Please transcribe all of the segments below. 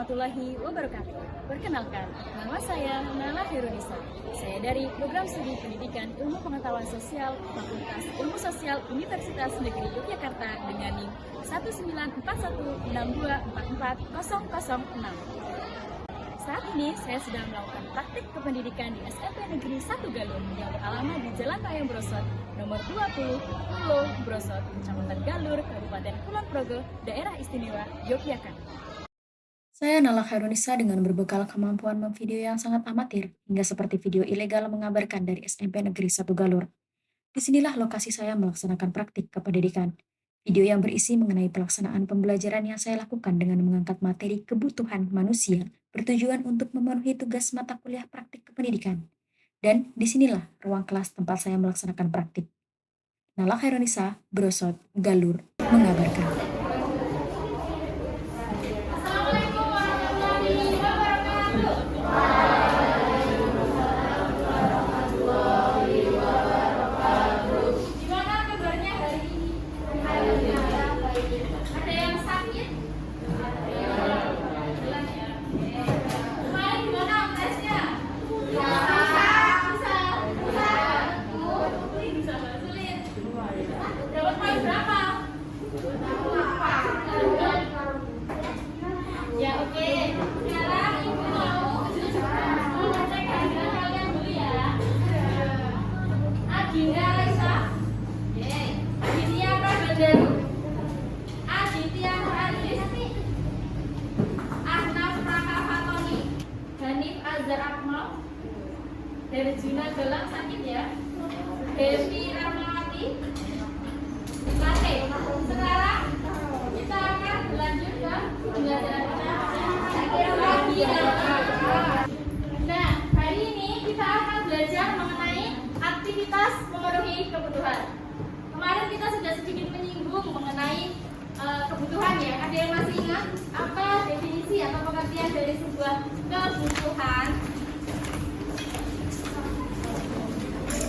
warahmatullahi wabarakatuh. Perkenalkan, nama saya Nala Herunisa. Saya dari Program Studi Pendidikan Ilmu Pengetahuan Sosial Fakultas Ilmu Sosial Universitas Negeri Yogyakarta dengan NIM 19416244006. Saat ini saya sedang melakukan praktik kependidikan di SMP Negeri 1 Galur yang beralamat di Jalan Raya Brosot, nomor 20, Pulau Brosot, Kecamatan Galur, Kabupaten Kulon Progo, Daerah Istimewa Yogyakarta. Saya Nala Khairunisa dengan berbekal kemampuan memvideo yang sangat amatir, hingga seperti video ilegal mengabarkan dari SMP Negeri 1 Galur. Disinilah lokasi saya melaksanakan praktik kependidikan. Video yang berisi mengenai pelaksanaan pembelajaran yang saya lakukan dengan mengangkat materi kebutuhan manusia bertujuan untuk memenuhi tugas mata kuliah praktik kependidikan. Dan disinilah ruang kelas tempat saya melaksanakan praktik. Nala Khairunisa, Brosot, Galur, mengabarkan. Herjuna Galang sakit ya. Devi Ramawati Mate. Sekarang kita akan berlanjut ke pembelajaran kita. Nah, hari ini kita akan belajar mengenai aktivitas memenuhi kebutuhan. Kemarin kita sudah sedikit menyinggung mengenai kebutuhan ya. Ada yang masih ingat apa definisi atau pengertian dari sebuah kebutuhan?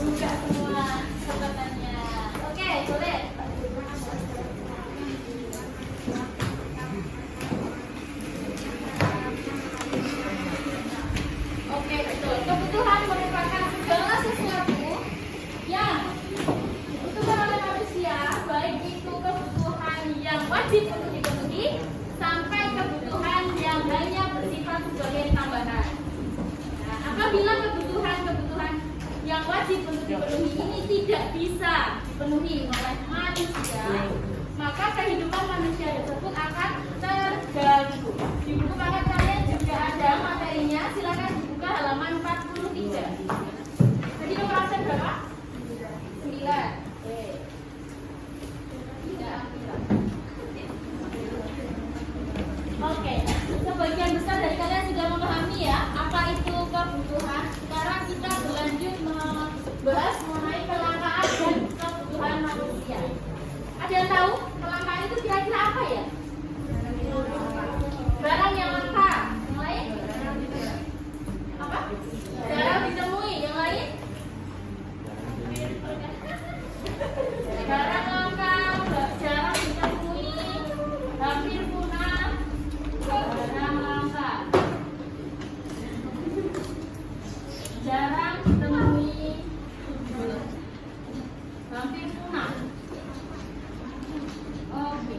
Buka semua catatannya. Oke, boleh. Oke, betul. Kebutuhan merupakan segala sesuatu yang dibutuhkan oleh manusia, baik itu kebutuhan yang wajib untuk dipenuhi sampai kebutuhan yang hanya bersifat sebagai tambahan. Nah, apabila kebutuhan yang wajib untuk dipenuhi ini tidak bisa dipenuhi oleh manusia, maka kehidupan manusia tersebut akan terganggu. Di buku paket kalian juga ada materinya, silakan dibuka halaman 43. Tadi nomor absen berapa? 9. Oke, sebagian besar dari kalian sudah memahami ya apa itu kebutuhan. Sekarang kita berlanjut membahas mengenai kelangkaan dan kebutuhan manusia. Ada yang tahu kelangkaan itu kira-kira apa ya? Barang yang langka. Yang lain? Apa? Jarang ditemui. Yang lain? Barang langka, jarang ditemui, hampir punah. Barang langka, jarang ditemui, hampir punah. Oke.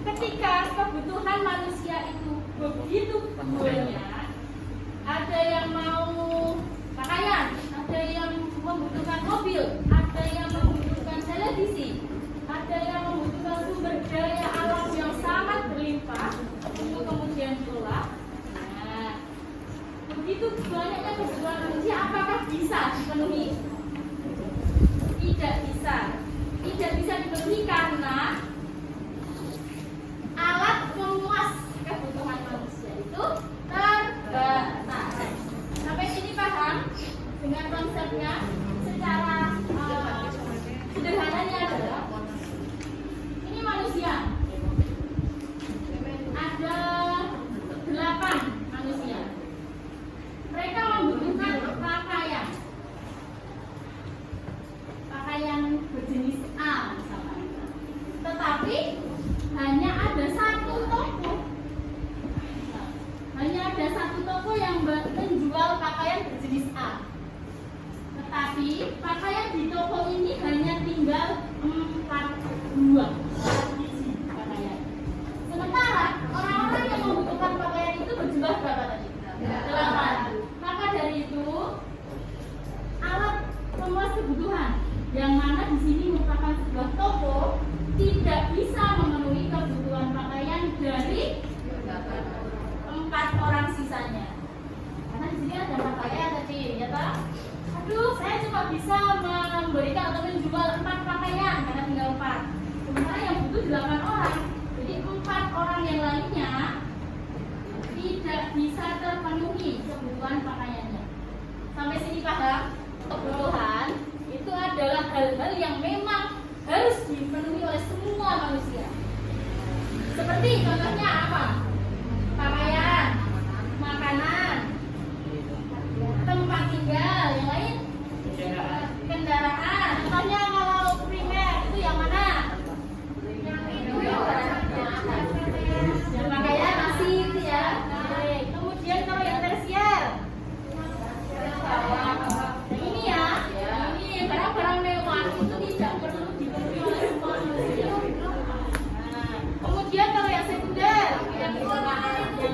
Ketika kebutuhan manusia itu begitu banyak, ada yang mau pakaian, ada yang membutuhkan mobil, ada yang membutuhkan televisi, ada yang membutuhkan sumber daya alam yang sangat berlimpah untuk kemudian kelak. Nah, begitu banyaknya kebutuhan manusia, apakah bisa dipenuhi? Tidak bisa. Tidak bisa dipenuhi karena alat pemuas kebutuhan manusia itu terbatas. Sampai sini paham dengan konsepnya? Secara sederhananya adalah ini manusia. Ada 8 manusia. Mereka membutuhkan pakaian. Pakaian berjenis A misalkan. Tetapi hanya ada satu toko. Tapi pakaian di toko ini hanya tinggal 4 buah pakaian. Sementara orang-orang yang membutuhkan pakaian itu berjumlah berapa tadi? 8. Maka dari itu alat pemuas kebutuhan yang mana di sini merupakan sebuah toko tidak bisa memenuhi kebutuhan pakaian dari 4 orang sisanya. Karena di sini ada pakaian tadi, ya Pak? Aduh, saya cuma bisa memberikan atau menjual 4 pakaian karena tinggal 4. Sementara yang butuh 8 orang. Jadi 4 orang yang lainnya tidak bisa terpenuhi kebutuhan pakaiannya. Sampai sini paham? Kebutuhan itu adalah hal-hal yang memang harus dipenuhi oleh semua manusia. Seperti contohnya apa? Pakaian, makanan, tempat tinggal, yang lain kendaraan. Contohnya kalau primer itu yang mana? Yang itu yang pakaian masih itu ya. Baik. Kemudian kalau yang tersier, yang ini ya, ini barang-barang mewah itu tidak perlu dipenuhi oleh semua manusia. Nah, kemudian kalau yang sekunder, yang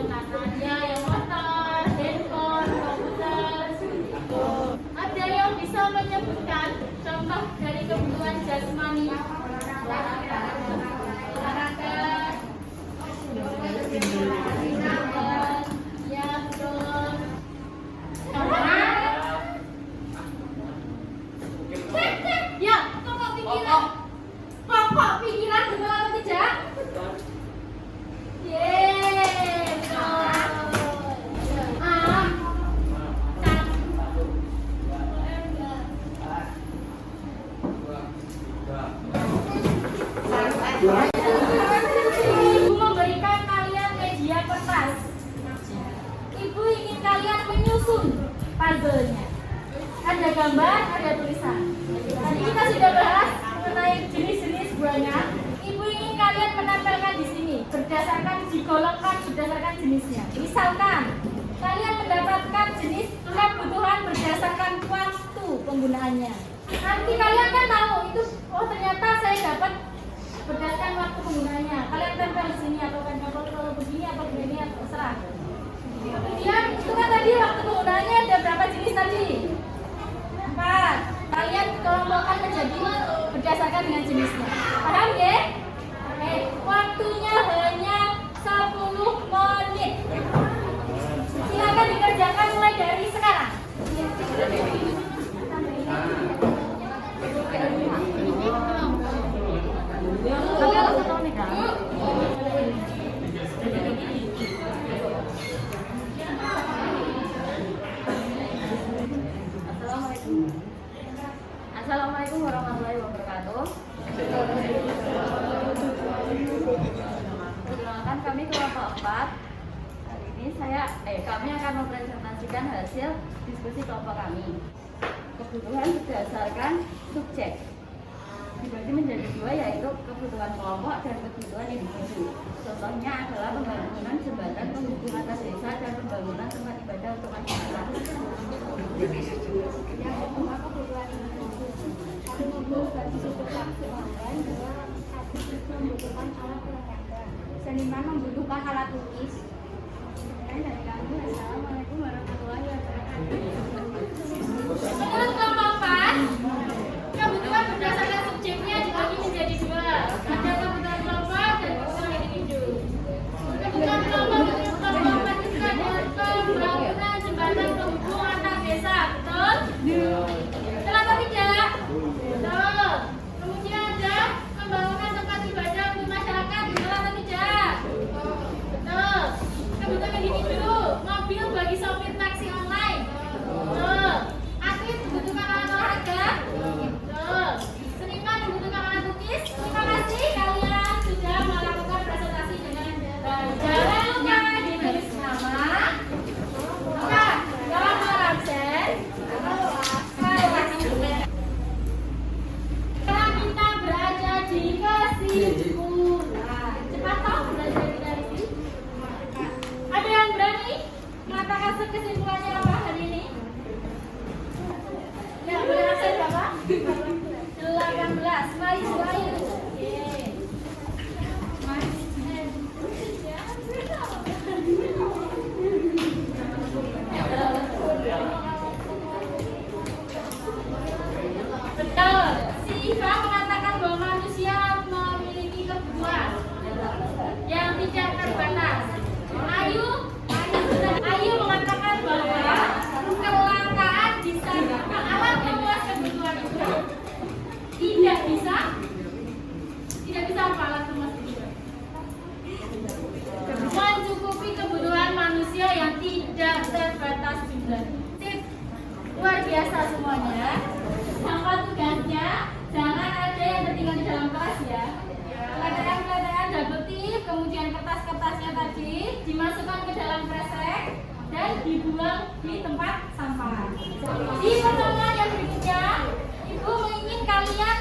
katanya, yang motor, handphone, komputer, ada yang bisa menyebutkan contoh dari kebutuhan jasmani, olahraga, ya betul. Ya, pokok pikiran. Pokok pikiran betul atau tidak? Yeay, Ibu memberikan kalian media kertas. Ibu ingin kalian menyusun puzzle-nya. Ada gambar, ada tulisan. Tadi kita sudah bahas mengenai jenis-jenis buahnya. Ibu ingin kalian menempelkan di sini berdasarkan digolongkan berdasarkan jenisnya. Misalkan kalian mendapatkan jenis kebutuhan berdasarkan waktu penggunaannya. Nanti kalian kan tahu itu, oh ternyata saya dapat berdasarkan waktu penggunaannya. Kalian tempel di sini atau kan kalau begini atau begini atau terserah. Kemudian itu kan tadi waktu penggunaannya ada berapa jenis tadi? 4. Kalian kelompokkan menjadi berdasarkan dengan jenisnya. Paham ya? Oke, waktunya hanya 10 menit. Silakan dikerjakan mulai dari sekarang. Assalamualaikum warahmatullahi wabarakatuh. Perkenalkan, kami kelompok 4. Hari ini kami akan mempresentasikan hasil diskusi kelompok kami. Kebutuhan berdasarkan subjek dibagi menjadi 2, yaitu kebutuhan kelompok dan kebutuhan individu. Contohnya adalah pembangunan jembatan penghubung antar desa dan pembangunan tempat ibadah untuk masyarakat. Yang kedua, kebutuhan individu. Kami membuat situs taksi online bahwa artis membutuhkan alat olahraga. Seniman membutuhkan alat tulis. Dan dari kami, Assalamualaikum warahmatullahi wabarakatuh. Menurut kelompok 4, kebutuhan berdasarkan subjeknya dibagi menjadi 2. Ada kebutuhan kelompok dan kebutuhan individu. Kebutuhan kelompok itu adalah pembangunan jembatan penghubung antar desa, betul? Betul atau tidak? Betul. Kemudian ada pembangunan tempat ibadah untuk masyarakat, betul atau tidak? Betul. Kebutuhan individu, mobil bagi sopir taksi online, betul. Atlet 18. Mari Suhail. Oke. Mari. Betul. Si Iva mengatakan bahwa manusia memiliki kebutuhan yang tidak terbatas. Ayu mengatakan bahwa kelangkaan di sana alat memuas kebutuhan itu tidak bisa apa alat memuas kebutuhan. Mencukupi kebutuhan manusia yang tidak terbatas jumlah. Sip. Luar biasa semuanya. Tanpa tugasnya, jangan ada yang tertinggal di dalam kelas ya. Pelajaran-pelajaran double tip, kemudian kertas-kertasnya tadi dimasukkan ke dalam kresek dan dibuang di tempat sampah. Di pertemuan yang berikutnya, Ibu ingin kalian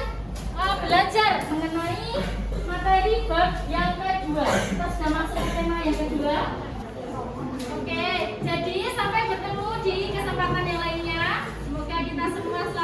belajar mengenai materi bab yang kedua. Kita sudah masuk ke tema yang kedua. Oke, jadi sampai bertemu di kesempatan yang lainnya. Semoga kita semua selalu